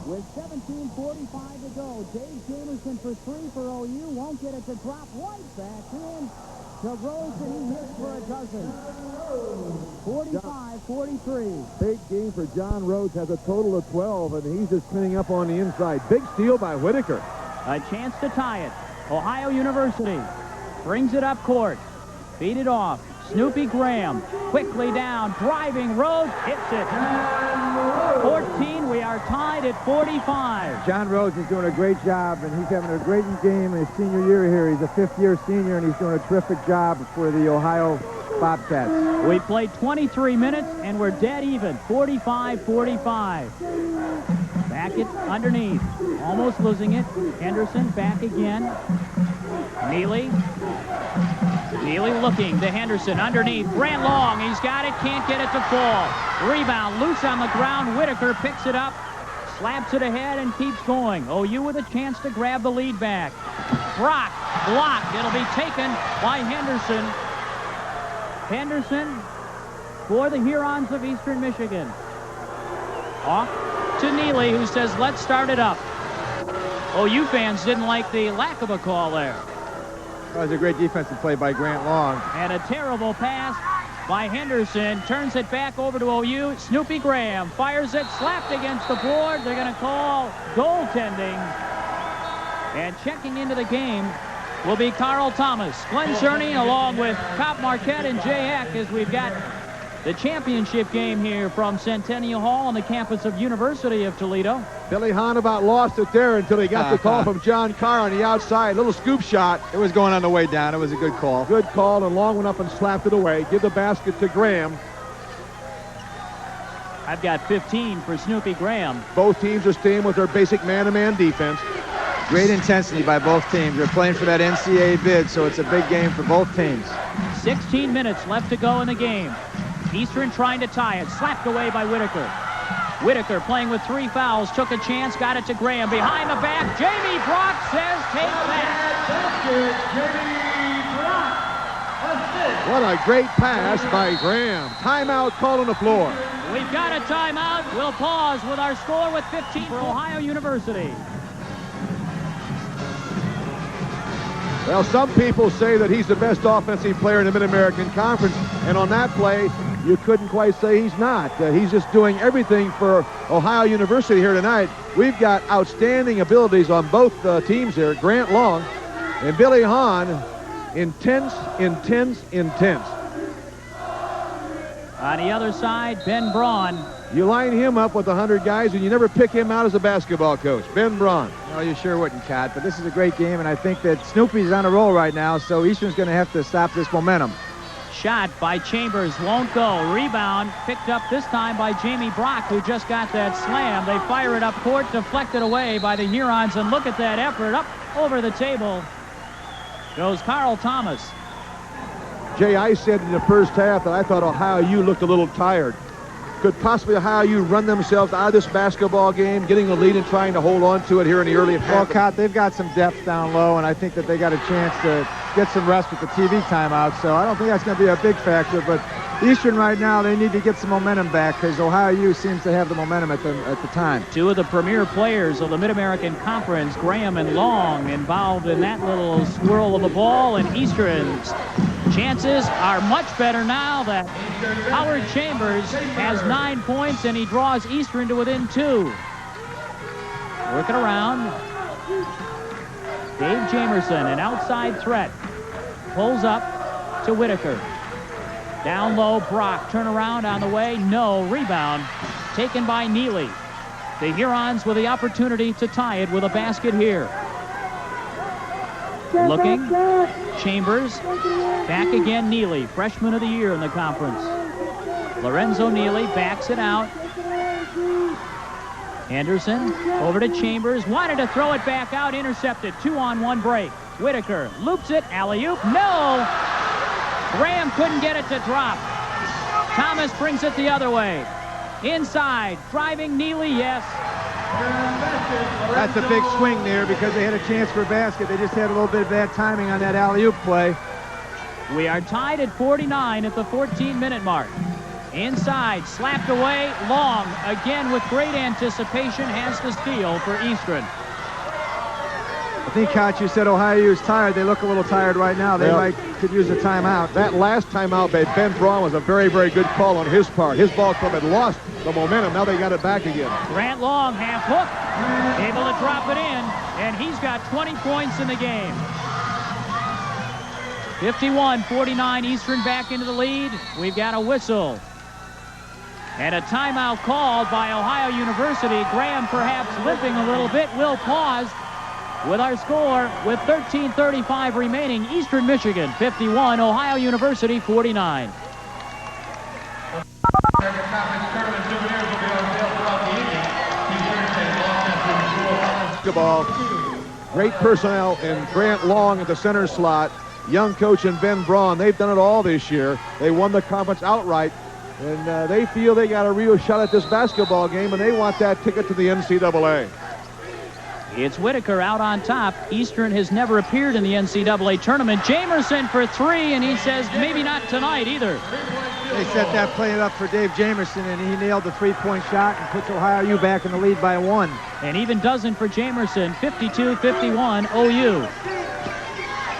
with 17:45 to go. Dave Jamerson for 3 for OU. Won't get it to drop. One back in to Rhodes, and he hits for a dozen. 45-43. Big game for John Rhodes. Has a total of 12, and he's just cleaning up on the inside. Big steal by Whitaker. A chance to tie it. Ohio University brings it up court. Feed it off. Snoopy Graham quickly down, driving. Rhodes hits it. 14, we are tied at 45. John Rhodes is doing a great job, and he's having a great game in his senior year here. He's a fifth-year senior, and he's doing a terrific job for the Ohio Bobcats. We played 23 minutes, and we're dead even, 45-45. Back it underneath, almost losing it. Henderson back again. Neely looking to Henderson underneath. Grant Long, he's got it, can't get it to fall. Rebound, loose on the ground. Whitaker picks it up, slaps it ahead, and keeps going. OU with a chance to grab the lead back. Brock blocked. It'll be taken by Henderson. Henderson for the Hurons of Eastern Michigan. Off to Neely, who says, let's start it up. OU fans didn't like the lack of a call there. That was a great defensive play by Grant Long. And a terrible pass by Henderson. Turns it back over to OU. Snoopy Graham fires it, slapped against the board. They're going to call goaltending. And checking into the game will be Carl Thomas. Glenn Cerny along with Cop Marquette and Jay Eck as we've got the championship game here from Centennial Hall on the campus of University of Toledo. Billy Hahn about lost it there until he got the call from John Carr on the outside. Little scoop shot. It was going on the way down. It was a good call. Good call, and Long went up and slapped it away. Give the basket to Graham. I've got 15 for Snoopy Graham. Both teams are staying with their basic man-to-man defense. Great intensity by both teams. They're playing for that NCAA bid, so it's a big game for both teams. 16 minutes left to go in the game. Eastern trying to tie it. Slapped away by Whitaker. Whitaker playing with 3 fouls. Took a chance. Got it to Graham. Behind the back. Jamie Brock says take that. What a great pass by Graham. Timeout called on the floor. We've got a timeout. We'll pause with our score with 15 for Ohio University. Well, some people say that he's the best offensive player in the Mid-American Conference, and on that play, you couldn't quite say he's not. He's just doing everything for Ohio University here tonight. We've got outstanding abilities on both teams here. Grant Long and Billy Hahn, intense. On the other side, Ben Braun. You line him up with 100 guys, and you never pick him out as a basketball coach. Ben Braun. No, you sure wouldn't, Cat, but this is a great game, and I think that Snoopy's on a roll right now, so Eastern's going to have to stop this momentum. Shot by Chambers won't go. Rebound picked up this time by Jamie Brock, who just got that slam. They fire it up court, deflected away by the Hurons, and look at that effort. Up over the table goes Carl Thomas. Jay, I said in the first half that I thought Ohio U looked a little tired. Could possibly Ohio U run themselves out of this basketball game, getting the lead and trying to hold on to it here in the early half? Well, Cott, they've got some depth down low, and I think that they got a chance to get some rest with the TV timeout, so I don't think that's going to be a big factor. But Eastern right now, they need to get some momentum back because Ohio U seems to have the momentum at the time. Two of the premier players of the Mid-American Conference, Graham and Long, involved in that little swirl of the ball, and Eastern's chances are much better now that Howard Chambers has 9 points and he draws Eastern to within 2. Working around. Dave Jamerson, an outside threat, pulls up to Whitaker. Down low, Brock, turn around on the way, no, rebound taken by Neely. The Hurons with the opportunity to tie it with a basket here. Looking, Chambers, back again Neely, freshman of the year in the conference. Lorenzo Neely backs it out. Henderson over to Chambers, wanted to throw it back out, intercepted, 2-on-1 break. Whitaker loops it, alley-oop, no! Graham couldn't get it to drop. Thomas brings it the other way. Inside, driving Neely, yes. That's a big swing there because they had a chance for a basket. They just had a little bit of bad timing on that alley-oop play. We are tied at 49 at the 14-minute mark. Inside, slapped away, Long, again with great anticipation, has the steal for Eastern. I think, Koch, you said Ohio U is tired. They look a little tired right now. They could use a timeout. That last timeout by Ben Braun was a very, very good call on his part. His ball club had lost the momentum. Now they got it back again. Grant Long, half hook, able to drop it in, and he's got 20 points in the game. 51-49, Eastern back into the lead. We've got a whistle. And a timeout called by Ohio University. Graham perhaps limping a little bit. Will pause with our score with 13:35 remaining. Eastern Michigan 51, Ohio University 49. Basketball, great personnel in Grant Long at the center slot. Young coach in Ben Braun. They've done it all this year. They won the conference outright. And they feel they got a real shot at this basketball game, and they want that ticket to the NCAA. It's Whitaker out on top. Eastern has never appeared in the NCAA tournament. Jamerson for three, and he says maybe not tonight either. They set that play up for Dave Jamerson, and he nailed the three-point shot and puts Ohio U back in the lead by 1. An even dozen for Jamerson, 52-51 OU.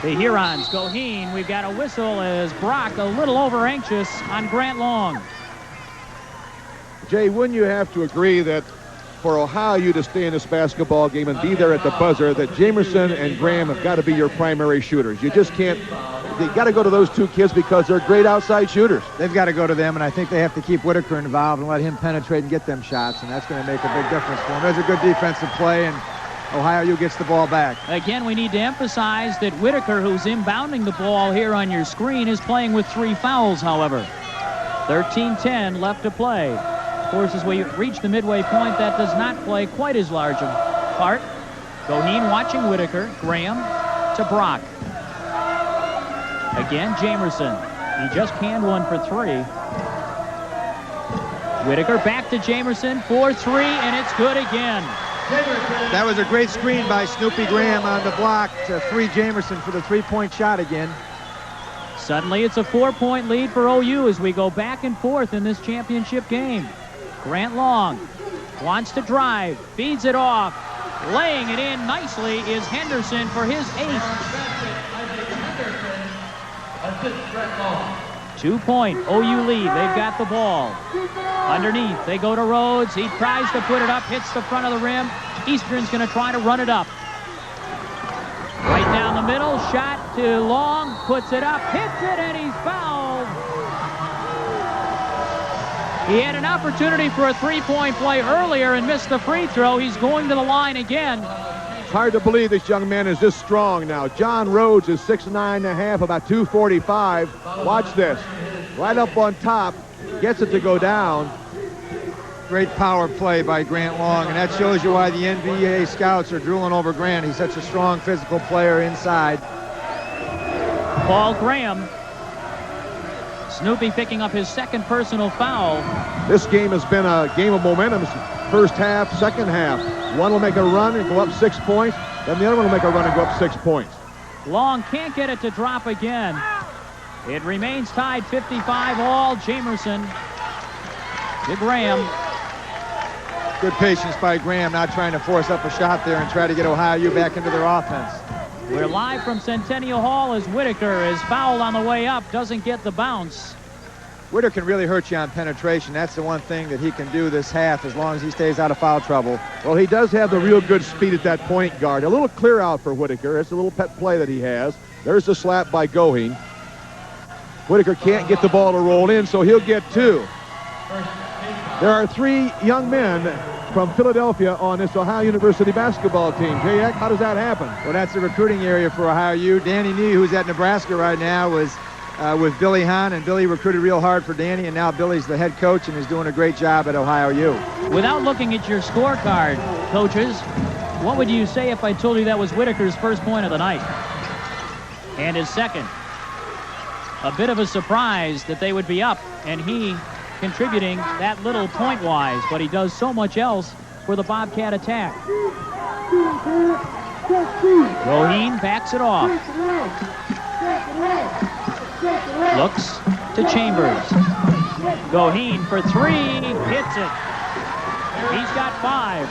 The Hurons go Heen. We've got a whistle as Brock a little over anxious on Grant Long. Jay, wouldn't you have to agree that for Ohio U to stay in this basketball game and be there at the buzzer, that Jamerson and Graham have got to be your primary shooters? You just can't, you got to go to those two kids because they're great outside shooters. They've got to go to them, and I think they have to keep Whitaker involved and let him penetrate and get them shots, and that's going to make a big difference for them. There's a good defensive play, and Ohio U gets the ball back. Again, we need to emphasize that Whitaker, who's inbounding the ball here on your screen, is playing with 3 fouls, however. 13-10 left to play. Of course, as we reach the midway point, that does not play quite as large a part. Goheen watching Whitaker. Graham to Brock. Again, Jamerson. He just canned one for 3. Whitaker back to Jamerson for 3, and it's good again. That was a great screen by Snoopy Graham on the block to free Jamerson for the three-point shot again. Suddenly it's a 4-point lead for OU as we go back and forth in this championship game. Grant Long wants to drive, feeds it off. Laying it in nicely is Henderson for his 8th. 2-point OU lead. They've got the ball. Underneath, they go to Rhodes. He tries to put it up, hits the front of the rim. Eastern's going to try to run it up. Right down the middle, shot to Long, puts it up, hits it, and he's fouled. He had an opportunity for a 3-point play earlier and missed the free throw. He's going to the line again. It's hard to believe this young man is this strong now. John Rhodes is 6'9.5", about 245. Watch this. Right up on top, gets it to go down. Great power play by Grant Long, and that shows you why the NBA scouts are drooling over Grant. He's such a strong physical player inside. Paul Graham. Snoopy picking up his 2nd personal foul. This game has been a game of momentum. First half, second half. One will make a run and go up 6 points. Then the other one will make a run and go up 6 points. Long can't get it to drop again. It remains tied 55 all. Jamerson to Graham. Good patience by Graham, not trying to force up a shot there and try to get Ohio U back into their offense. We're live from Centennial Hall as Whitaker is fouled on the way up, doesn't get the bounce. Whitaker can really hurt you on penetration. That's the one thing that he can do this half as long as he stays out of foul trouble. Well, he does have the real good speed at that point guard. A little clear out for Whitaker. It's a little pet play that he has. There's the slap by Goheen. Whitaker can't get the ball to roll in, so he'll get 2. There are 3 young men from Philadelphia on this Ohio University basketball team. Jay Eck, how does that happen? Well, that's the recruiting area for Ohio U. Danny Nee, who's at Nebraska right now, was with Billy Hahn, and Billy recruited real hard for Danny, and now Billy's the head coach and is doing a great job at Ohio U. Without looking at your scorecard, coaches, what would you say if I told you that was Whitaker's first point of the night? And his 2nd. A bit of a surprise that they would be up, and he contributing that little point-wise, but he does so much else for the Bobcat attack. Goheen backs it off. Looks to Chambers. Goheen for 3, hits it. He's got 5.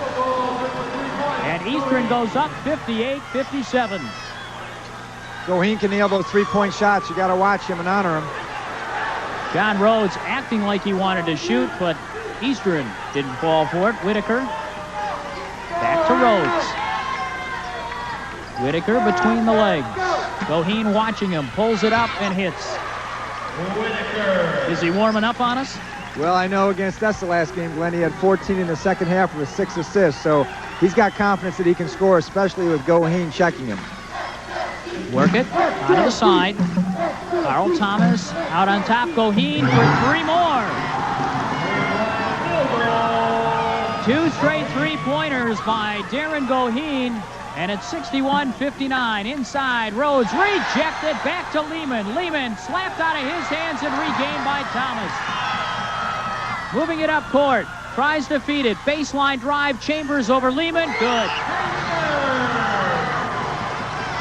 And Eastern goes up 58-57. Goheen can nail those three-point shots. You got to watch him and honor him. John Rhodes acting like he wanted to shoot, but Eastern didn't fall for it. Whitaker. Back to Rhodes. Whitaker between the legs. Goheen watching him. Pulls it up and hits. Is he warming up on us? Well, I know against us the last game, Glenn, he had 14 in the second half with 6 assists, so he's got confidence that he can score, especially with Goheen checking him. Work it out of the side. Carl Thomas out on top. Goheen for 3 more. 2 straight three-pointers by Darren Goheen. And it's 61-59. Inside, Rhodes rejected. Back to Lehman. Lehman slapped out of his hands and regained by Thomas. Moving it up court. Tries to feed it. Baseline drive. Chambers over Lehman. Good.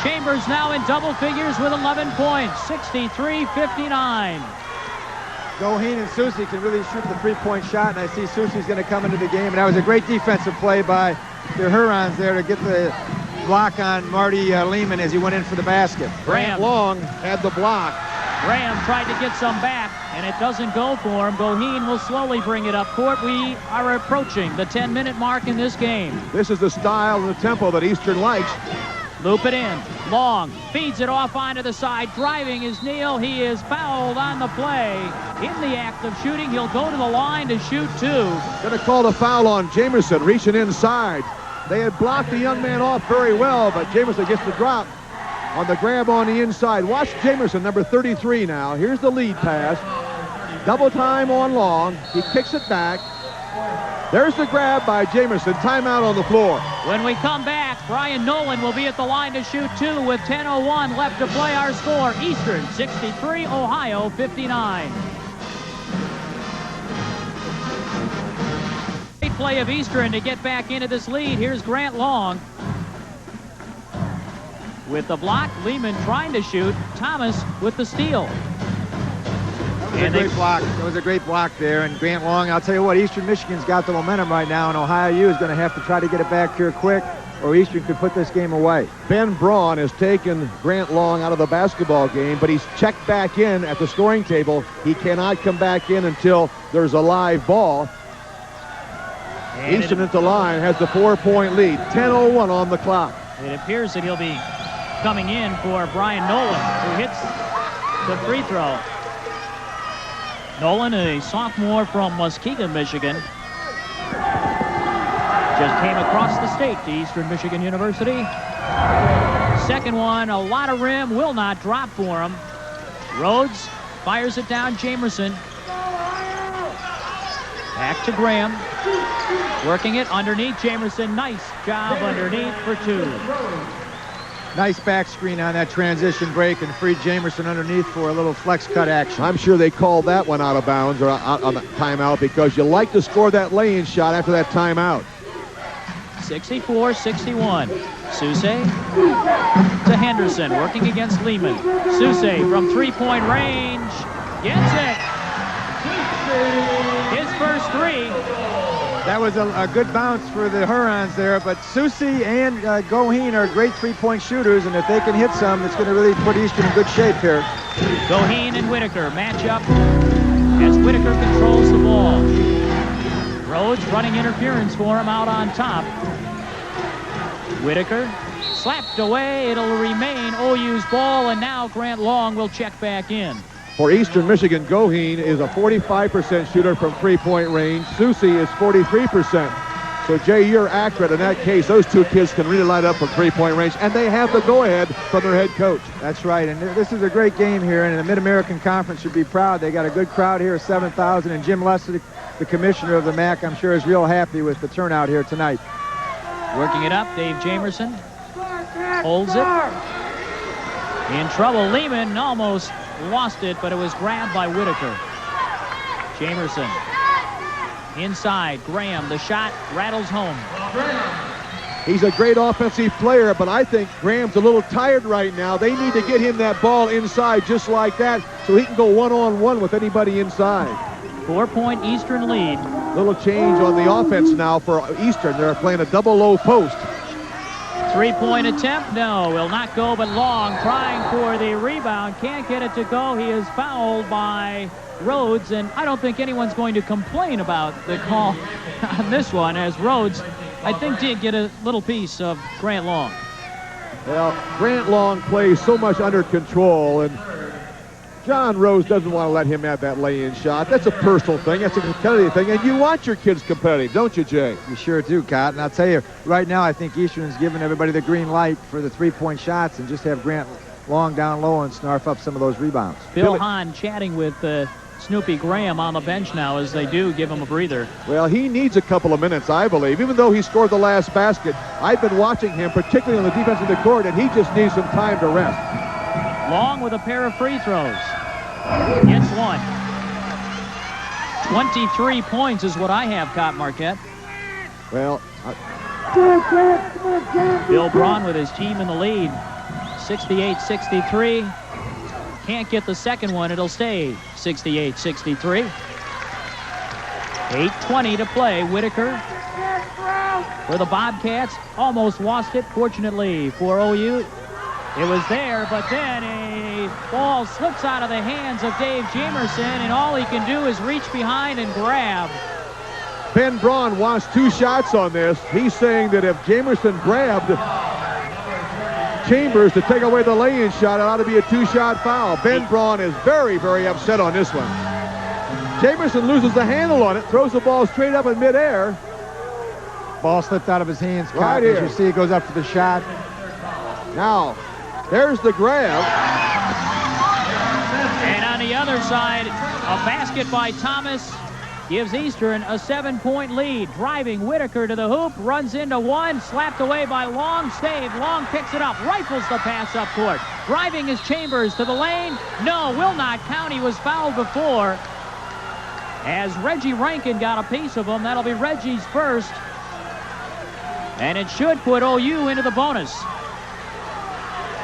Chambers now in double figures with 11 points. 63-59. Goheen and Susie can really shoot the three-point shot, and I see Susie's going to come into the game. And that was a great defensive play by the Hurons there to get the block on Marty Lehman as he went in for the basket. Grant Long had the block. Graham tried to get some back, and it doesn't go for him. Goheen will slowly bring it up court. We are approaching the 10-minute mark in this game. This is the style and the tempo that Eastern likes. Loop it in. Long feeds it off onto the side. Driving is Neal. He is fouled on the play. In the act of shooting, he'll go to the line to shoot 2. Going to call the foul on Jamerson, reaching inside. They had blocked the young man off very well, but Jamerson gets the drop on the grab on the inside. Watch Jamerson, number 33 now. Here's the lead pass. Double time on Long. He kicks it back. There's the grab by Jamerson. Timeout on the floor. When we come back, Brian Nolan will be at the line to shoot 2 with 10:01 left to play. Our score, Eastern 63, Ohio 59. Great play of Eastern to get back into this lead. Here's Grant Long. With the block, Lehman trying to shoot. Thomas with the steal. That was a great block. That was a great block there. And Grant Long, I'll tell you what, Eastern Michigan's got the momentum right now, and Ohio U is going to have to try to get it back here quick, or Eastern could put this game away. Ben Braun has taken Grant Long out of the basketball game, but he's checked back in at the scoring table. He cannot come back in until there's a live ball. And Eastern at the line has the 4-point lead. 10:01 on the clock. It appears that he'll be coming in for Brian Nolan, who hits the free throw. Nolan, a sophomore from Muskegon, Michigan, just came across the state to Eastern Michigan University. Second one, a lot of rim, will not drop for him. Rhodes fires it down. Jamerson. Back to Graham. Working it underneath Jamerson. Nice job underneath for 2. Nice back screen on that transition break and freed Jamerson underneath for a little flex cut action. I'm sure they called that one out of bounds or out on the timeout because you like to score that lay-in shot after that timeout. 64-61. Sousay to Henderson, working against Lehman. Sousay from three-point range. Gets it. His first 3. That was a good bounce for the Hurons there, but Susie and Goheen are great three-point shooters, and if they can hit some, it's going to really put Eastern in good shape here. Goheen and Whitaker match up as Whitaker controls the ball. Rhodes running interference for him out on top. Whitaker slapped away. It'll remain OU's ball, and now Grant Long will check back in. For Eastern Michigan, Goheen is a 45% shooter from three-point range. Susie is 43%. So, Jay, you're accurate. In that case, those two kids can really light up from three-point range, and they have the go-ahead from their head coach. That's right, and this is a great game here, and the Mid-American Conference should be proud. They got a good crowd here, 7,000, and Jim Lester, the commissioner of the MAC, I'm sure is real happy with the turnout here tonight. Working it up, Dave Jamerson holds it. In trouble, Lehman almost lost it, but it was grabbed by Whitaker. Jamerson inside. Graham, the shot rattles home. He's a great offensive player, but I think Graham's a little tired right now. They need to get him that ball inside just like that so he can go one-on-one with anybody inside. 4-point Eastern lead. Little change on the offense now for Eastern. They're playing a double low post. 3-point attempt. No, will not go, but Long trying for the rebound. Can't get it to go. He is fouled by Rhodes, and I don't think anyone's going to complain about the call on this one, as Rhodes, I think, did get a little piece of Grant Long. Well, Grant Long plays so much under control, and John Rose doesn't want to let him have that lay-in shot. That's a personal thing. That's a competitive thing, and you want your kids competitive, don't you, Jay? You sure do, Cotton. I'll tell you, right now, I think Eastern's giving everybody the green light for the 3-point shots and just have Grant Long down low and snarf up some of those rebounds. Bill Hahn chatting with Snoopy Graham on the bench now, as they do give him a breather. Well, he needs a couple of minutes, I believe. Even though he scored the last basket, I've been watching him, particularly on the defense end of the court, and he just needs some time to rest. Long with a pair of free throws. Gets one. 23 points is what I have, Cott Marquette. Well, Bill Braun with his team in the lead. 68-63. Can't get the second one. It'll stay 68-63. 8:20 to play. Whitaker for the Bobcats. Almost lost it. Fortunately for OU, it was there, but then a ball slips out of the hands of Dave Jamerson, and all he can do is reach behind and grab. Ben Braun wants 2 shots on this. He's saying that if Jamerson grabbed Chambers to take away the lay-in shot, it ought to be a 2-shot foul. Ben Braun is very, very upset on this one. Jamerson loses the handle on it, throws the ball straight up in midair. Ball slipped out of his hands, Right Cotton. here. As you see, it goes up for the shot. Now, there's the grab. And on the other side, a basket by Thomas gives Eastern a 7-point lead. Driving Whitaker to the hoop, runs into one, slapped away by Long, saved. Long picks it up, rifles the pass up court. Driving is Chambers to the lane. No, will not count. He was fouled before, as Reggie Rankin got a piece of him. That'll be Reggie's first, and it should put OU into the bonus.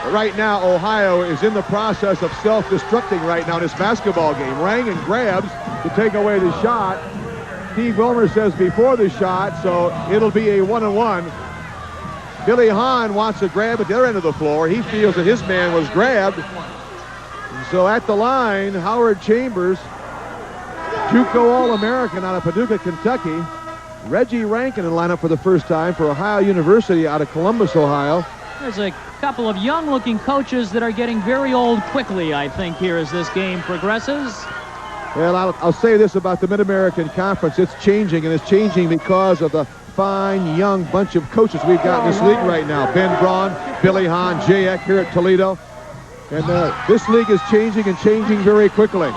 Right now, Ohio is in the process of self-destructing right now in this basketball game. Rankin grabs to take away the shot. Steve Wilmer says before the shot, so it'll be a 1-on-1. Billy Hahn wants to grab at the other end of the floor. He feels that his man was grabbed. So at the line, Howard Chambers, JUCO All-American out of Paducah, Kentucky. Reggie Rankin in the lineup for the first time for Ohio University out of Columbus, Ohio. There's a couple of young-looking coaches that are getting very old quickly, I think, here as this game progresses. Well, I'll say this about the Mid-American Conference. It's changing, and it's changing because of the fine, young bunch of coaches we've got in this league right now. Ben Braun, Billy Hahn, Jay Eck here at Toledo. And this league is changing and changing very quickly.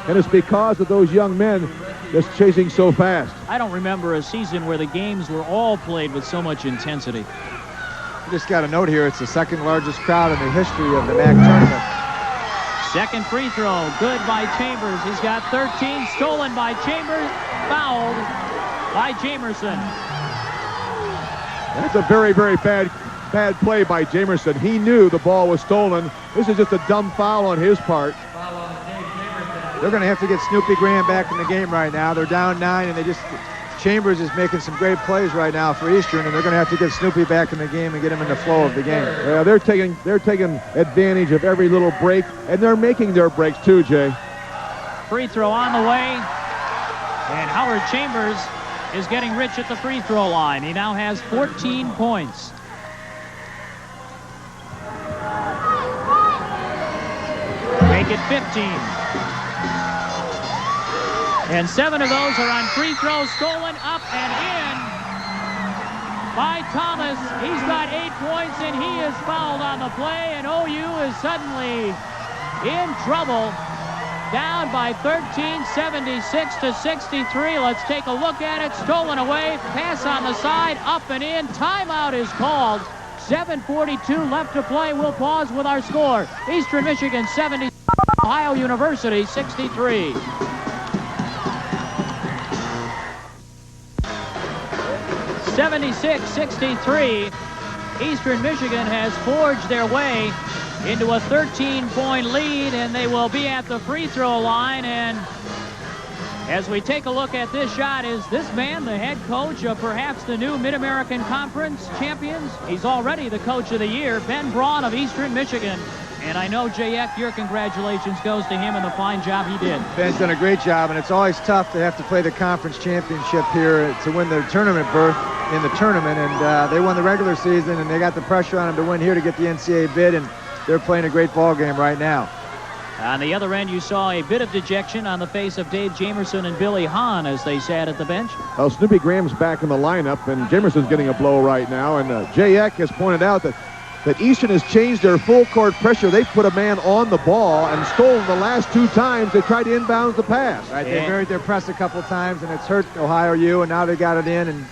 And it's because of those young men that's changing so fast. I don't remember a season where the games were all played with so much intensity. Just got a note here. It's the second largest crowd in the history of the MAC tournament. Second free throw, good by Chambers. He's got 13, stolen by Chambers, fouled by Jamerson. That's a very, very bad play by Jamerson. He knew the ball was stolen. This is just a dumb foul on his part. They're going to have to get Snoopy Graham back in the game right now. They're down 9, and Chambers is making some great plays right now for Eastern, and they're going to have to get Snoopy back in the game and get him in the flow of the game. Yeah, they're taking advantage of every little break, and they're making their breaks too, Jay. Free throw on the way, and Howard Chambers is getting rich at the free throw line. He now has 14 points. Make it 15. And 7 of those are on free throws, stolen, up and in by Thomas. He's got 8 points, and he is fouled on the play, and OU is suddenly in trouble. Down by 13, 76-63. Let's take a look at it. Stolen away, pass on the side, up and in. Timeout is called. 7:42 left to play. We'll pause with our score. Eastern Michigan 70, Ohio University 63. (76-63). Eastern Michigan has forged their way into a 13-point lead, and they will be at the free throw line, and As we take a look at this shot, is this man the head coach of perhaps the new Mid-American Conference champions? He's already the coach of the year, Ben Braun of Eastern Michigan. And I know, Jayek, your congratulations goes to him and the fine job he did. Ben's done a great job, and it's always tough to have to play the conference championship here to win the tournament berth in the tournament. And they won the regular season, and they got the pressure on them to win here to get the NCAA bid, and they're playing a great ball game right now. On the other end, you saw a bit of dejection on the face of Dave Jamerson and Billy Hahn as they sat at the bench. Well, Snoopy Graham's back in the lineup, and Jamerson's getting a blow right now. And Jayek has pointed out that Eastern has changed their full court pressure. They put a man on the ball and stolen the last 2 times they tried to inbound the pass. Right, they varied their press a couple times, and it's hurt Ohio U, and now they got it in, and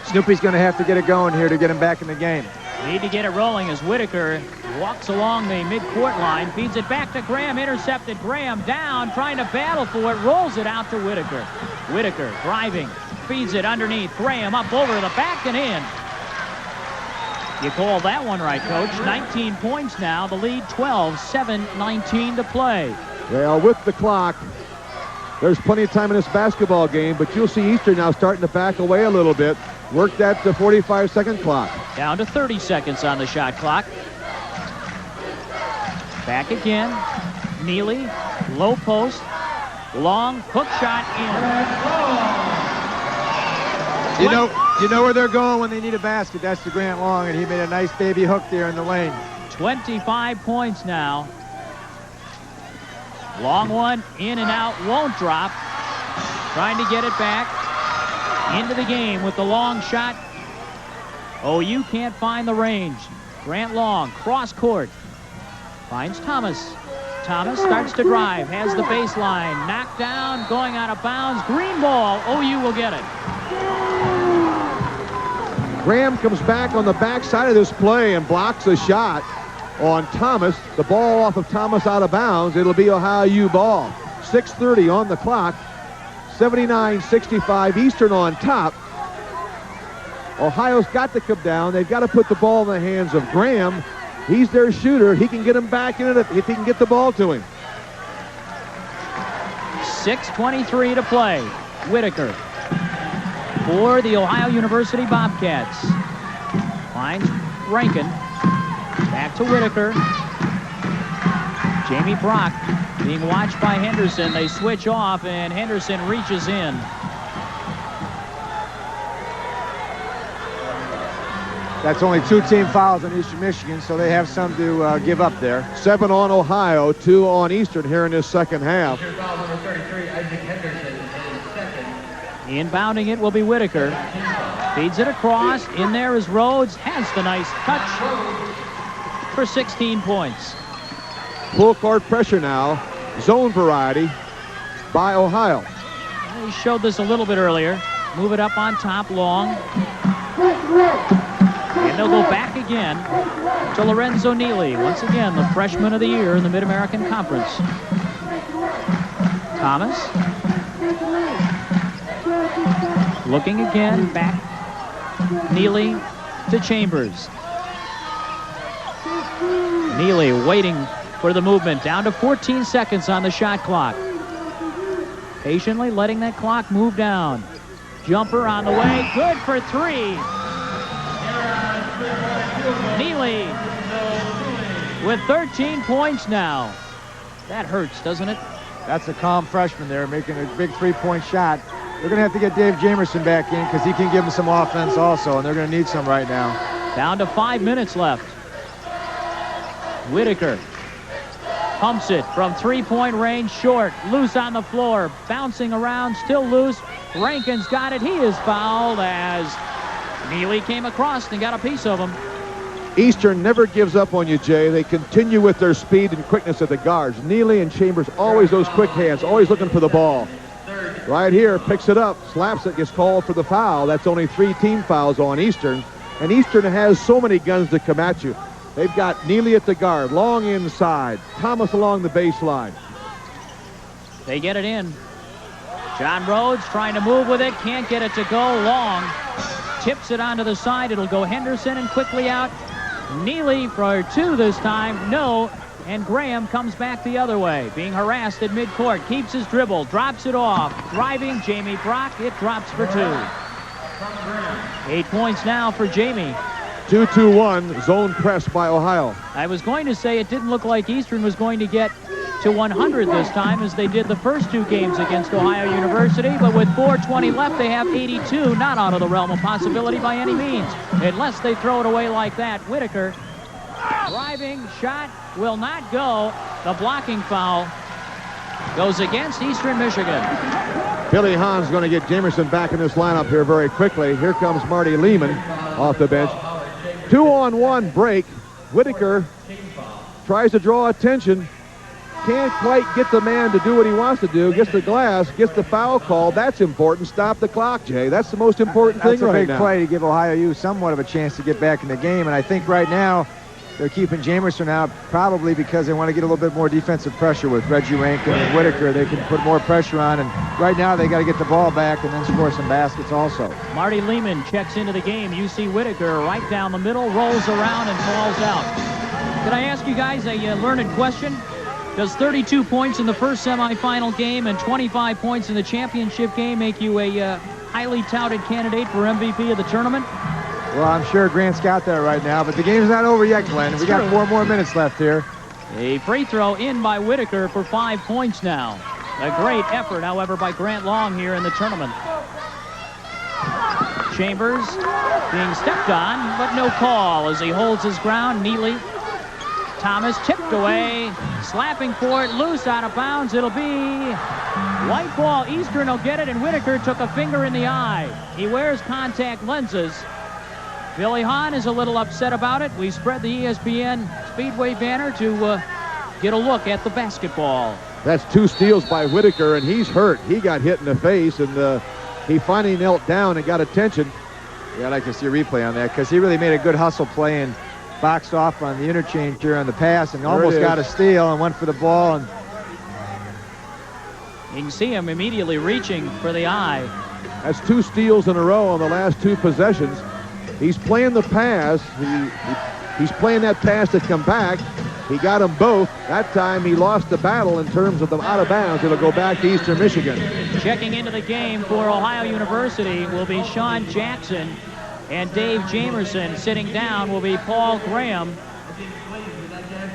Snoopy's going to have to get it going here to get him back in the game. Need to get it rolling as Whitaker walks along the mid-court line, feeds it back to Graham, intercepted. Graham down, trying to battle for it, rolls it out to Whitaker. Whitaker driving, feeds it underneath. Graham up over the back and in. You call that one right, Coach. 19 points now, the lead 12, 7:19 to play. Well, with the clock, there's plenty of time in this basketball game, but you'll see Eastern now starting to back away a little bit. Work that 45-second clock. Down to 30 seconds on the shot clock. Back again. Neely, low post, long hook shot in. You know where they're going when they need a basket. That's to Grant Long, and he made a nice baby hook there in the lane. 25 points now. Long one, in and out, won't drop. Trying to get it back into the game with the long shot. OU can't find the range. Grant Long, cross court. Finds Thomas. Thomas starts to drive, has the baseline, knocked down, going out of bounds. Green ball, OU will get it. Graham comes back on the backside of this play and blocks a shot on Thomas. The ball off of Thomas out of bounds. It'll be Ohio U ball. 6:30 on the clock. 79-65, Eastern on top. Ohio's got to come down. They've got to put the ball in the hands of Graham. He's their shooter. He can get him back in it if he can get the ball to him. 6:23 to play. Whitaker for the Ohio University Bobcats. Finds Rankin. Back to Whitaker. Jamie Brock being watched by Henderson. They switch off, and Henderson reaches in. That's only 2 team fouls on Eastern Michigan, so they have some to give up there. 7 on Ohio, 2 on Eastern here in this second half. Inbounding it will be Whitaker. Feeds it across. In there is Rhodes. Has the nice touch for 16 points. Full court pressure now. Zone variety by Ohio. We showed this a little bit earlier. Move it up on top, Long. And they'll go back again to Lorenzo Neely. Once again, the freshman of the year in the Mid-American Conference. Thomas. Looking again, back. Neely to Chambers. Neely waiting for the movement. Down to 14 seconds on the shot clock. Patiently letting that clock move down. Jumper on the way. Good for 3. Neely with 13 points now. That hurts, doesn't it? That's a calm freshman there making a big 3-point shot. They're going to have to get Dave Jamerson back in because he can give them some offense also, and they're going to need some right now. Down to 5 minutes left. Whitaker pumps it from 3-point range, short, loose on the floor, bouncing around, still loose. Rankin's got it. He is fouled as Neely came across and got a piece of him. Eastern never gives up on you, Jay. They continue with their speed and quickness at the guards. Neely and Chambers, always those quick hands, always looking for the ball. Right here, picks it up, slaps it, gets called for the foul. That's only 3 team fouls on Eastern. And Eastern has so many guns to come at you. They've got Neely at the guard, Long inside, Thomas along the baseline. They get it in. John Rhodes trying to move with it, can't get it to go. Long tips it onto the side. It'll go Henderson and quickly out. Neely for 2 this time. No, And Graham comes back the other way, being harassed at midcourt. Keeps his dribble, drops it off. Driving, Jamie Brock. It drops for 2. 8 points now for Jamie. 2-2-1, zone press by Ohio. I was going to say it didn't look like Eastern was going to get to 100 this time as they did the first 2 games against Ohio University, but with 4:20 left, they have 82, not out of the realm of possibility by any means, unless they throw it away like that. Whitaker, driving, shot, will not go. The blocking foul goes against Eastern Michigan. Billy Hahn's going to get Jamerson back in this lineup here very quickly. Here comes Marty Lehman off the bench. 2-on-1 break. Whitaker tries to draw attention. Can't quite get the man to do what he wants to do. Gets the glass, gets the foul call. That's important. Stop the clock, Jay. That's the most important thing right now. That's a big play to give Ohio U somewhat of a chance to get back in the game. And I think right now they're keeping Jamerson out probably because they want to get a little bit more defensive pressure with Reggie Rankin and Whitaker. They can put more pressure on. And right now they got to get the ball back and then score some baskets also. Marty Lehman checks into the game. You see Whitaker right down the middle, rolls around and falls out. Can I ask you guys a learned question? Does 32 points in the first semifinal game and 25 points in the championship game make you a highly touted candidate for MVP of the tournament? Well, I'm sure Grant's got that right now, but the game's not over yet, Glenn. We got 4 more minutes left here. A free throw in by Whitaker for 5 points now. A great effort, however, by Grant Long here in the tournament. Chambers being stepped on, but no call as he holds his ground. Neely. Thomas tipped away, slapping for it, loose, out of bounds. It'll be white ball. Eastern will get it, and Whitaker took a finger in the eye. He wears contact lenses. Billy Hahn is a little upset about it. We spread the ESPN Speedway banner to get a look at the basketball. That's 2 steals by Whitaker, and he's hurt. He got hit in the face, and he finally knelt down and got attention. Yeah, I'd like to see a replay on that because he really made a good hustle play and boxed off on the interchange here on the pass and almost got a steal and went for the ball. And you can see him immediately reaching for the eye. That's 2 steals in a row on the last 2 possessions. He's playing the pass. He's playing that pass to come back. He got them both. That time he lost the battle in terms of them out of bounds. It'll go back to Eastern Michigan. Checking into the game for Ohio University will be Sean Jackson. And Dave Jamerson. Sitting down will be Paul Graham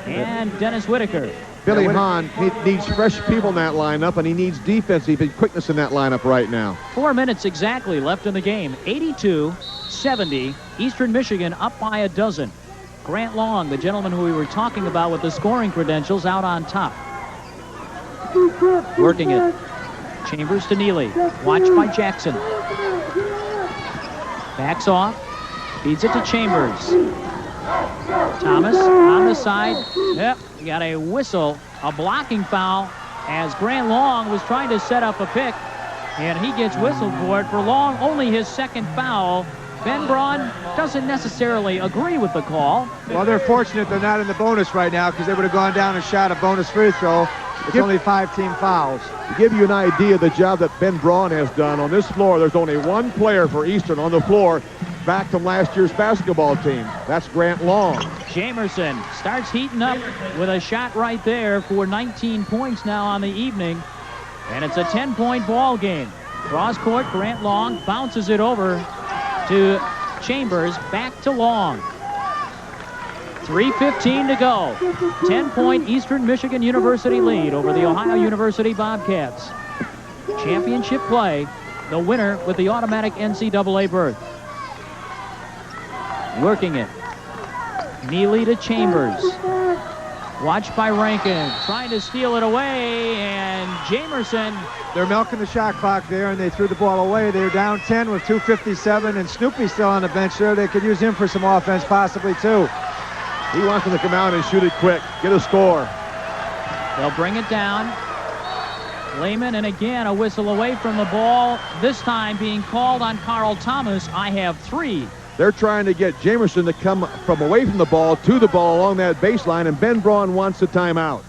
and Dennis Whitaker. Billy Hahn needs fresh people in that lineup, and he needs defensive quickness in that lineup right now. 4 minutes exactly left in the game. 82-70. Eastern Michigan up by a dozen. Grant Long, the gentleman who we were talking about with the scoring credentials, out on top. Working it. Chambers to Neely. Watched by Jackson. Backs off, feeds it to Chambers. Thomas on the side. Yep, we got a whistle, a blocking foul as Grant Long was trying to set up a pick, and he gets whistled for it. For Long, only his 2nd foul. Ben Braun doesn't necessarily agree with the call. Well, they're fortunate they're not in the bonus right now because they would have gone down and shot a bonus free throw. It's only 5 team fouls. To give you an idea of the job that Ben Braun has done on this floor, there's only 1 player for Eastern on the floor back from last year's basketball team. That's Grant Long. Jamerson starts heating up with a shot right there for 19 points now on the evening. And it's a 10-point ball game. Cross court, Grant Long bounces it over to Chambers, back to Long. 3:15 to go. 10-point Eastern Michigan University lead over the Ohio University Bobcats. Championship play, the winner with the automatic NCAA berth. Working it. Neely to Chambers. Watched by Rankin. Trying to steal it away, and Jamerson. They're milking the shot clock there, and they threw the ball away. They're down 10 with 2:57, and Snoopy's still on the bench there. They could use him for some offense, possibly, too. He wants them to come out and shoot it quick. Get a score. They'll bring it down. Lehman, and again a whistle away from the ball. This time being called on Carl Thomas. I have 3. They're trying to get Jamerson to come from away from the ball to the ball along that baseline, and Ben Braun wants a timeout.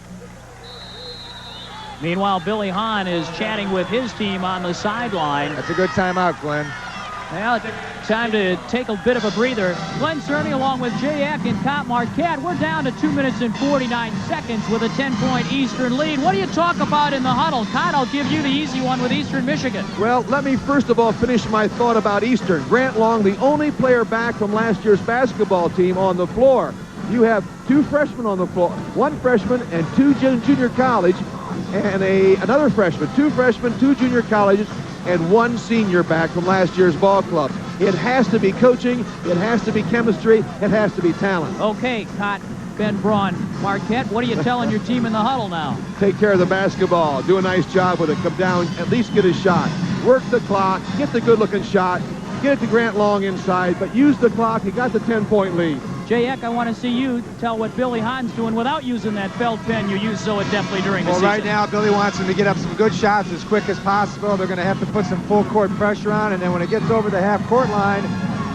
Meanwhile, Billy Hahn is chatting with his team on the sideline. That's a good timeout, Glenn. Well, time to take a bit of a breather. Glenn Cerny along with Jay Eck and Cott Marquette. We're down to 2 minutes and 49 seconds with a 10-point Eastern lead. What do you talk about in the huddle? Cott, I'll give you the easy one with Eastern Michigan. Well, let me first of all finish my thought about Eastern. Grant Long, the only player back from last year's basketball team on the floor. You have 2 freshmen on the floor, 1 freshman and 2 junior college, and another freshman, 2 freshmen, 2 junior colleges, and 1 senior back from last year's ball club. It has to be coaching, it has to be chemistry, it has to be talent. Okay, Cott, Ben Braun, Marquette, what are you telling your team in the huddle now? Take care of the basketball, do a nice job with it, come down, at least get a shot. Work the clock, get the good-looking shot, get it to Grant Long inside, but use the clock, you got the 10-point lead. Jay Eck, I want to see you tell what Billy Hahn's doing without using that felt pen you used so adeptly during the season. Well, right now, Billy wants him to get up some good shots as quick as possible. They're going to have to put some full-court pressure on, and then when it gets over the half-court line,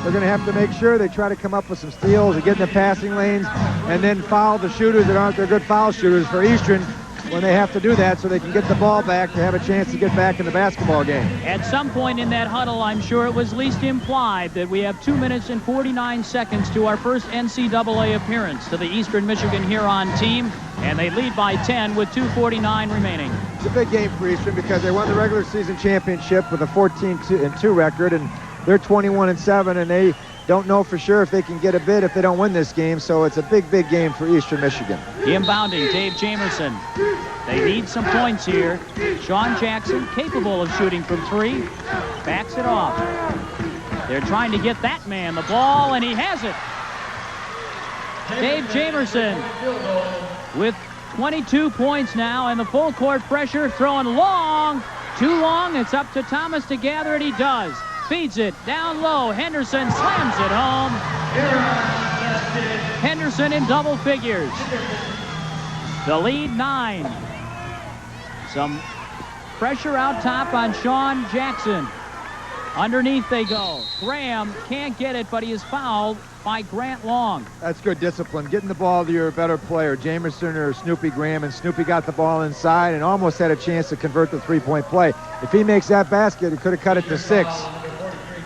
they're going to have to make sure they try to come up with some steals and get in the passing lanes, and then foul the shooters that aren't their good foul shooters for Eastern when they have to do that so they can get the ball back to have a chance to get back in the basketball game. At some point in that huddle, I'm sure it was least implied that we have 2 minutes and 49 seconds to our first NCAA appearance to the Eastern Michigan Huron team, and they lead by 10 with 2:49 remaining. It's a big game for Eastern because they won the regular season championship with a 14-2 record, and they're 21-7, and they don't know for sure if they can get a bid if they don't win this game, so it's a big game for Eastern Michigan. Inbounding, Dave Jamerson. They need some points here. Sean Jackson, capable of shooting from 3, backs it off. They're trying to get that man the ball, and he has it. Dave Jamerson with 22 points now, and the full court pressure, throwing long, too long. It's up to Thomas to gather it. He does. Feeds it down low. Henderson slams it home. Henderson in double figures. The lead 9. Some pressure out top on Sean Jackson. Underneath they go. Graham can't get it, but he is fouled by Grant Long. That's good discipline. Getting the ball to your better player, Jamerson or Snoopy Graham, and Snoopy got the ball inside and almost had a chance to convert the 3-point play. If he makes that basket, he could have cut it to 6.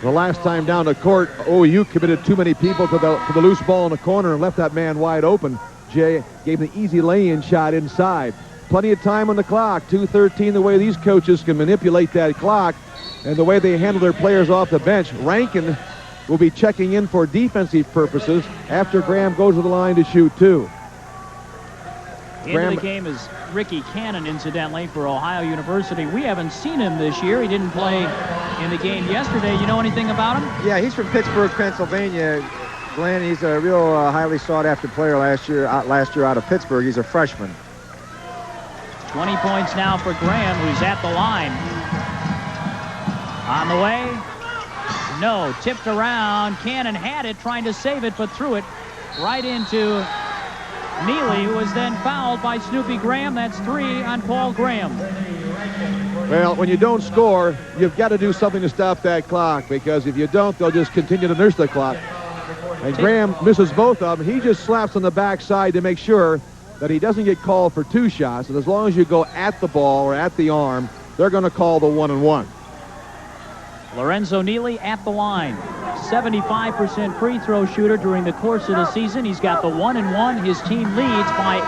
The last time down the court, OU committed too many people to the loose ball in the corner and left that man wide open. Jay gave the easy lay-in shot inside. Plenty of time on the clock, 2:13, the way these coaches can manipulate that clock and the way they handle their players off the bench. Rankin will be checking in for defensive purposes after Graham goes to the line to shoot 2. Into the game is Ricky Cannon, incidentally, for Ohio University. We haven't seen him this year. He didn't play in the game yesterday. You know anything about him? Yeah, he's from Pittsburgh, Pennsylvania. Glenn, he's a real highly sought-after player last year out of Pittsburgh. He's a freshman. 20 points now for Graham, who's at the line. On the way. No, tipped around. Cannon had it, trying to save it, but threw it right into Neely, who was then fouled by Snoopy Graham. That's 3 on Paul Graham. Well, when you don't score, you've got to do something to stop that clock, because if you don't, they'll just continue to nurse the clock. And Graham misses both of them. He just slaps on the backside to make sure that he doesn't get called for 2 shots. And as long as you go at the ball or at the arm, they're going to call the 1-and-1. Lorenzo Neely at the line. 75% free throw shooter during the course of the season. He's got the 1-and-1. His team leads by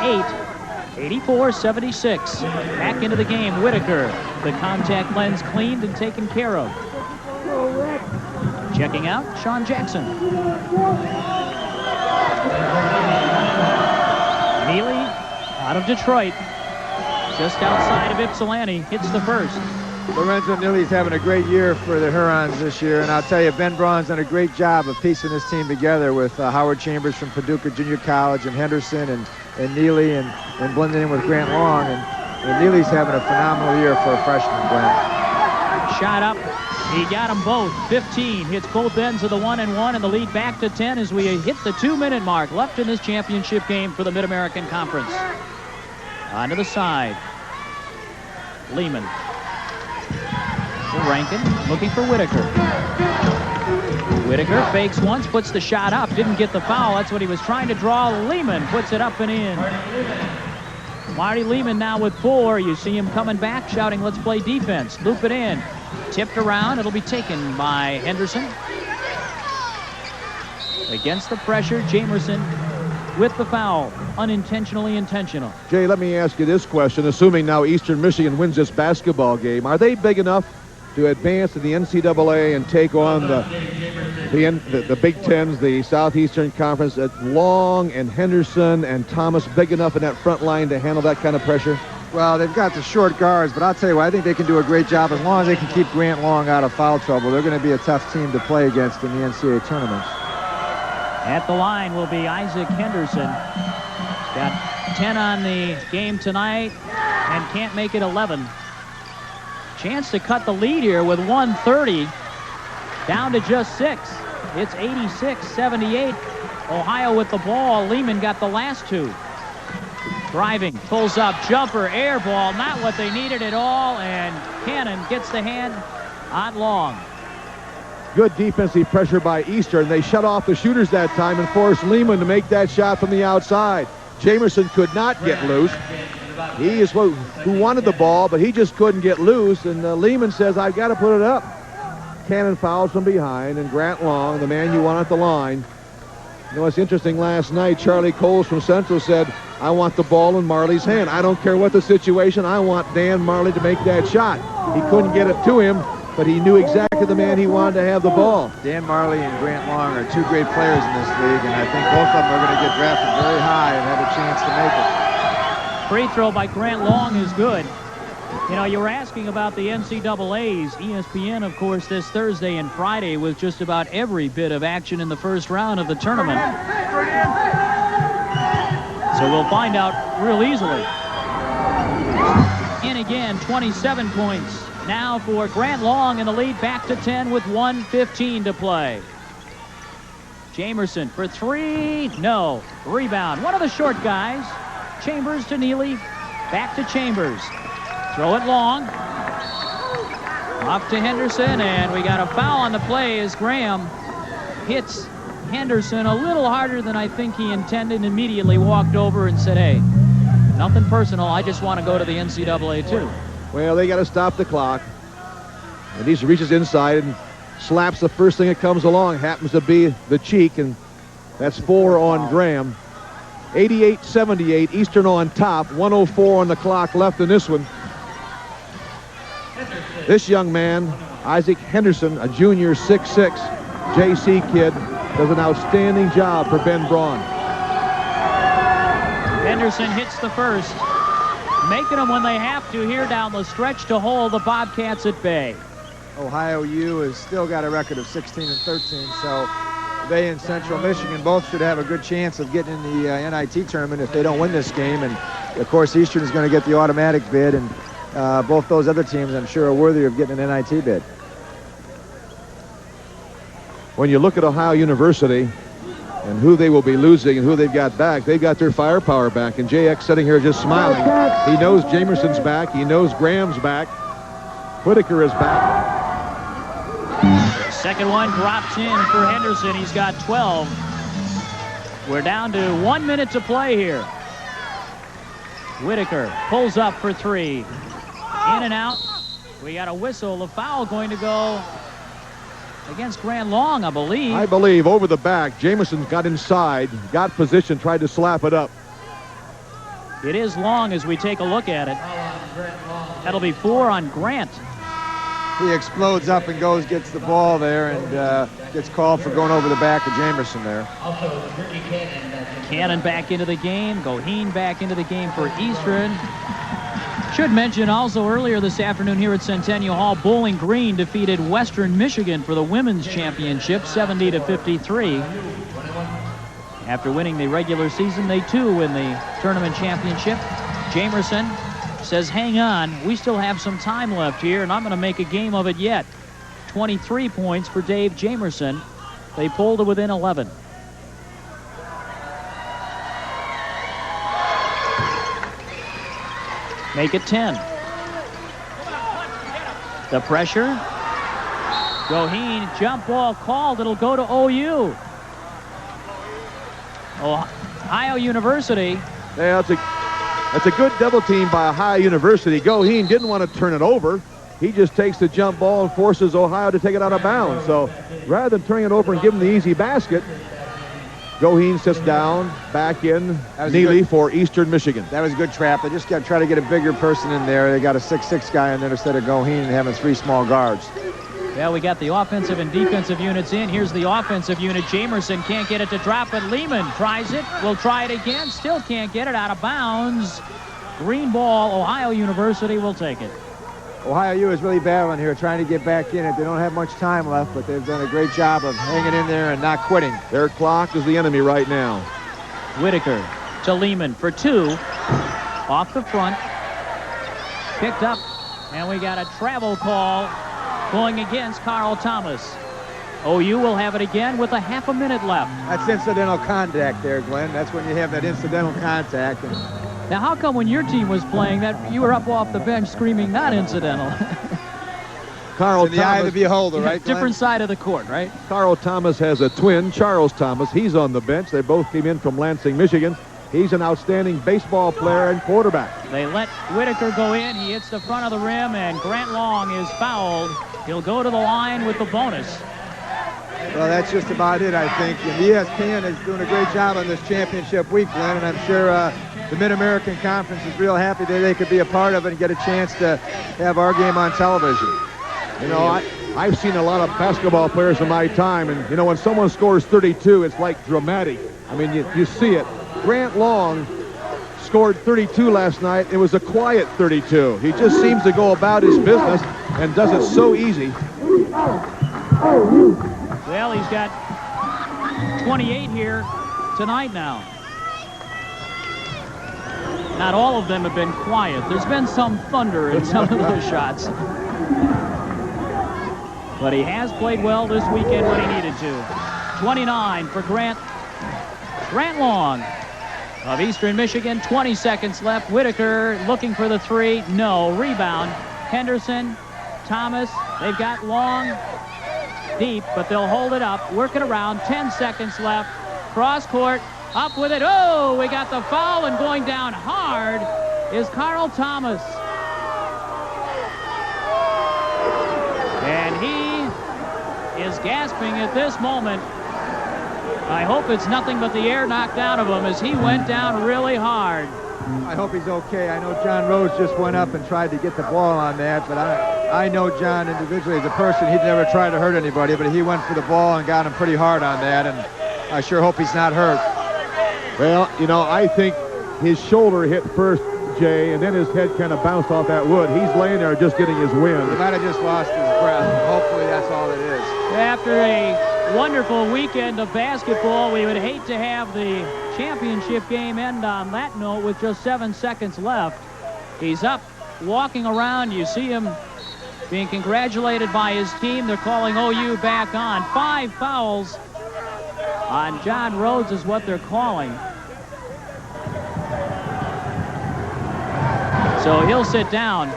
8. 84-76. Back into the game, Whitaker. The contact lens cleaned and taken care of. Checking out, Sean Jackson. Neely out of Detroit. Just outside of Ypsilanti. Hits the first. Lorenzo Neely's having a great year for the Hurons this year, and I'll tell you, Ben Braun's done a great job of piecing this team together with Howard Chambers from Paducah Junior College and Henderson and Neely and blending in with Grant Long, and Neely's having a phenomenal year for a freshman, Glenn. Shot up. He got them both. 15 hits both ends of the 1-and-1, and the lead back to 10 as we hit the 2-minute mark left in this championship game for the Mid-American Conference. Onto the side. Lehman. Rankin looking for Whitaker. Whitaker fakes once, puts the shot up, didn't get the foul. That's what he was trying to draw. Lehman puts it up and in. Marty Lehman now with 4. You see him coming back, shouting, "Let's play defense." Loop it in. Tipped around. It'll be taken by Henderson. Against the pressure, Jamerson with the foul. Unintentionally intentional. Jay, let me ask you this question. Assuming now Eastern Michigan wins this basketball game, are they big enough to advance to the NCAA and take on the Big Tens, the Southeastern Conference, at Long and Henderson and Thomas big enough in that front line to handle that kind of pressure? Well, they've got the short guards, but I'll tell you what, I think they can do a great job as long as they can keep Grant Long out of foul trouble. They're going to be a tough team to play against in the NCAA tournament. At the line will be Isaac Henderson. Got 10 on the game tonight and can't make it 11. Chance to cut the lead here with 1:30 down to just 6. It's 86-78. Ohio with the ball. Lehman got the last two. Driving, pulls up, jumper, air ball, not what they needed at all, and Cannon gets the hand on Long. Good defensive pressure by Eastern. They shut off the shooters that time and forced Lehman to make that shot from the outside. Jamerson could not get loose. He is who wanted the ball, but he just couldn't get loose, and Lehman says, I've got to put it up. Cannon fouls from behind, and Grant Long, the man you want at the line. You know, it's interesting, last night, Charlie Coles from Central said, I want the ball in Marley's hand. I don't care what the situation. I want Dan Marley to make that shot. He couldn't get it to him, but he knew exactly the man he wanted to have the ball. Dan Marley and Grant Long are two great players in this league, and I think both of them are going to get drafted very high and have a chance to make it. Free throw by Grant Long is good. You know, you were asking about the NCAAs. ESPN, of course, this Thursday and Friday with just about every bit of action in the first round of the tournament. So we'll find out real easily. In again, 27 points. Now for Grant Long in the lead, back to 10 with 1:15 to play. Jamerson for three. No. Rebound. One of the short guys. Chambers to Neely. Back to Chambers. Throw it long. Off to Henderson, and we got a foul on the play as Graham hits Henderson a little harder than I think he intended, and immediately walked over and said, hey, nothing personal. I just want to go to the NCAA too. Well, they got to stop the clock. And he reaches inside and slaps the first thing that comes along. Happens to be the cheek, and that's 4 on Graham. 88-78, Eastern on top. 1:04 on the clock left in this one. This young man, Isaac Henderson, a junior, 6'6", JC kid, does an outstanding job for Ben Braun. Henderson hits the first, making them when they have to here down the stretch to hold the Bobcats at bay. Ohio U has still got a record of 16-13, so they and Central Michigan both should have a good chance of getting in the NIT tournament if they don't win this game. And, of course, Eastern is going to get the automatic bid, and both those other teams, I'm sure, are worthy of getting an NIT bid. When you look at Ohio University and who they will be losing and who they've got back, they've got their firepower back. And JX sitting here just smiling. He knows Jamerson's back. He knows Graham's back. Whitaker is back. Second one drops in for Henderson. He's got 12. We're down to 1 minute to play here. Whitaker pulls up for three. In and out. We got a whistle. The foul going to go against Grant Long, I believe. I believe over the back. Jamerson got inside, got position, tried to slap it up. It is Long as we take a look at it. That'll be 4 on Grant. He explodes up and gets the ball there, and gets called for going over the back of Jamerson there. Cannon back into the game. Goheen back into the game for Eastern. Should mention also earlier this afternoon here at Centennial Hall, Bowling Green defeated Western Michigan for the women's championship, 70-53. After winning the regular season, they too win the tournament championship. Jamerson says, hang on, we still have some time left here, and I'm going to make a game of it yet. 23 points for Dave Jamerson. They pulled to within 11. Make it 10. The pressure. Goheen, jump ball called. It'll go to OU. Ohio University. Yeah, that's a good double team by Ohio University. Goheen didn't want to turn it over. he just takes the jump ball and forces Ohio to take it out of bounds. So rather than turning it over and giving the easy basket, Goheen sits down, back in, Neely for Eastern Michigan. That was a good trap. They just got to try to get a bigger person in there. They got a 6'6" guy in there instead of Goheen and having 3 small guards. Well, we got the offensive and defensive units in. Here's the offensive unit. Jamerson can't get it to drop, but Lehman tries it. Will try it again. Still can't get it out of bounds. Green ball. Ohio University will take it. Ohio U is really battling here, trying to get back in it. They don't have much time left, but they've done a great job of hanging in there and not quitting. Their clock is the enemy right now. Whitaker to Lehman for 2. Off the front. Picked up, and we got a travel call going against Carl Thomas. OU will have it again with a half a minute left. That's incidental contact there, Glenn. That's when you have that incidental contact. And now, how come when your team was playing that you were up off the bench screaming not incidental? Carl Thomas, in the eye of the beholder, right, Glenn? Different side of the court, right? Carl Thomas has a twin, Charles Thomas. He's on the bench. They both came in from Lansing, Michigan. He's an outstanding baseball player and quarterback. They let Whitaker go in. He hits the front of the rim, and Grant Long is fouled. He'll go to the line with the bonus. Well, that's just about it, I think. And ESPN is doing a great job on this championship week, Glenn, and I'm sure the Mid-American Conference is real happy that they could be a part of it and get a chance to have our game on television. You know, I've seen a lot of basketball players in my time, and, you know, when someone scores 32, it's like dramatic. I mean, you see it. Grant Long scored 32 last night. It was a quiet 32. He just seems to go about his business and does it so easy. Well, he's got 28 here tonight now. Not all of them have been quiet. There's been some thunder in some of those shots. But he has played well this weekend when he needed to. 29 for Grant Long of Eastern Michigan. 20 seconds left. Whitaker looking for the 3. No. Rebound. Henderson, Thomas. They've got Long deep, but they'll hold it up. Work it around. 10 seconds left. Cross court. Up with it. Oh, we got the foul, and going down hard is Carl Thomas. And he is gasping at this moment. I hope it's nothing but the air knocked out of him as he went down really hard. I hope he's okay. I know John Rhodes just went up and tried to get the ball on that, but I know John individually as a person. He'd never try to hurt anybody, but he went for the ball and got him pretty hard on that, and I sure hope he's not hurt. Well, you know, I think his shoulder hit first, Jay, and then his head kind of bounced off that wood. He's laying there just getting his wind. He might have just lost his breath. Hopefully that's all it is. After a wonderful weekend of basketball, we would hate to have the championship game end on that note with just 7 seconds left. He's up, walking around. You see him being congratulated by his team. They're calling OU back on. 5 fouls on John Rhodes is what they're calling. So he'll sit down.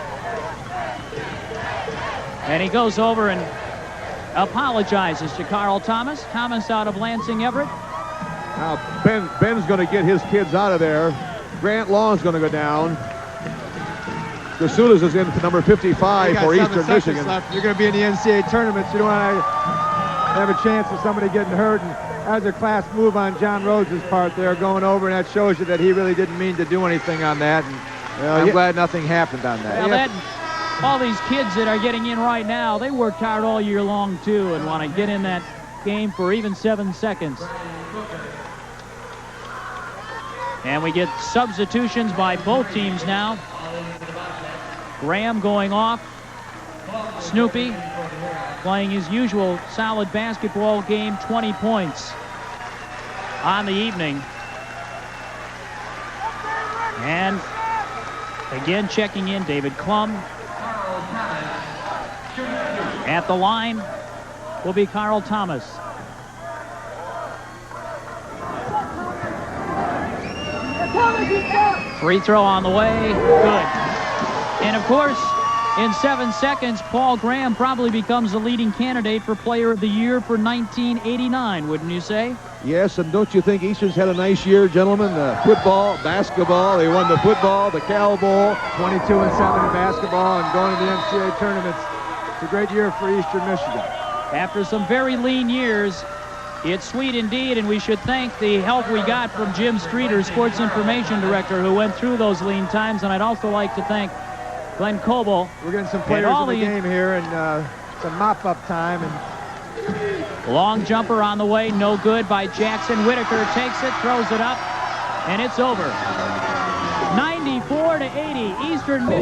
And he goes over and apologizes to Carl Thomas. Thomas out of Lansing Everett. Now Ben's going to get his kids out of there. Grant Long's going to go down. Gasulas is in for number 55 for Eastern Michigan. Left. You're going to be in the NCAA tournament, so you don't want to have a chance of somebody getting hurt. And that was a class move on John Rhodes' part there, going over, and that shows you that he really didn't mean to do anything on that. And I'm glad nothing happened on that. Well, all these kids that are getting in right now, they worked hard all year long, too, and want to get in that game for even 7 seconds. And we get substitutions by both teams now. Graham going off. Snoopy playing his usual solid basketball game, 20 points on the evening. And again checking in, David Klum. At the line will be Carl Thomas. Free throw on the way. Good. And of course, in 7 seconds, Paul Graham probably becomes the leading candidate for Player of the Year for 1989, wouldn't you say? Yes, and don't you think Eastern's had a nice year, gentlemen? Football, basketball. They won the football, the Cal Bowl. 22-7 in basketball and going to the NCAA tournaments. It's a great year for Eastern Michigan. After some very lean years, it's sweet indeed, and we should thank the help we got from Jim Streeter, Sports Information Director, who went through those lean times, and I'd also like to thank Glenn Coble. We're getting some players in the game here, and some mop-up time. And long jumper on the way, no good by Jackson. Whitaker takes it, throws it up, and it's over. 94-80, Eastern Michigan.